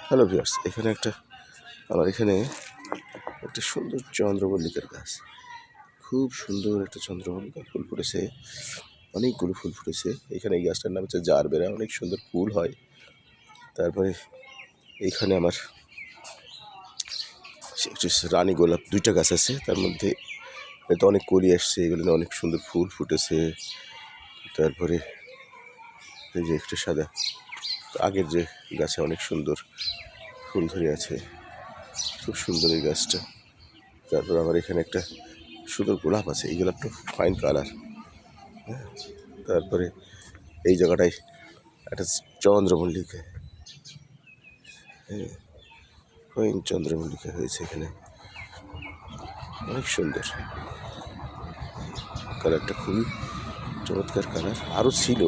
Hello viewers, এখানে আমার এখানে একটা সুন্দর চন্দ্রমল্লিকার গাছ, খুব সুন্দর একটা চন্দ্রমল্লিকা ফুল ফুটেছে, অনেকগুলো ফুল ফুটেছে এখানে। এই গাছটার নাম হচ্ছে জারবেরা, অনেক সুন্দর ফুল হয়। তারপরে এইখানে আমার একটু রানী গোলাপ, দুইটা গাছ আছে, তার মধ্যে এতে অনেক কলি আসছে, এগুলো অনেক সুন্দর ফুল ফুটেছে। তারপরে এই যে একটু সাদা, আগের যে গাছে অনেক সুন্দর ফুল ধরে আছে, খুব সুন্দর এই গাছটা। তারপর আমার এখানে একটা সুন্দর গোলাপ আছে, এই গোলাপটা ফাইন কালার। হ্যাঁ, তারপরে এই জায়গাটায় একটা চন্দ্রমল্লিকা, হ্যাঁ ফাইন চন্দ্রমল্লিকা হয়েছে এখানে, অনেক সুন্দর কালারটা, খুবই চমৎকার কালার। আরও ছিল,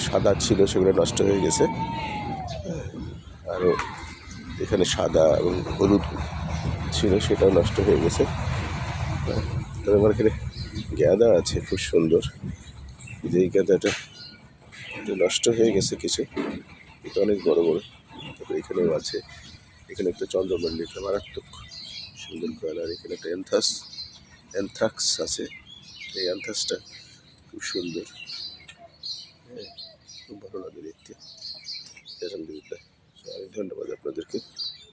সাদা ছিল, সেগুলো নষ্ট হয়ে গেছে। আরও এখানে সাদা এবং হলুদ ছিল, সেটাও নষ্ট হয়ে গেছে। তবে আমার এখানে গাঁদা আছে খুব সুন্দর, যে এই গাঁদাটা নষ্ট হয়ে গেছে কিছু, এটা অনেক বড় বড়। তারপরে এখানেও আছে, এখানে একটা চন্দ্রমল্লিকা মারাত্মক সুন্দর কালার। এখানে একটা অ্যানথ্রাক্স আছে, এই অ্যানথ্রাক্সটা খুব সুন্দর, হ্যাঁ খুব ভালো লাগে দেখতে। আলহামদুলিল্লাহ, অনেক ধন্যবাদ আপনাদেরকে।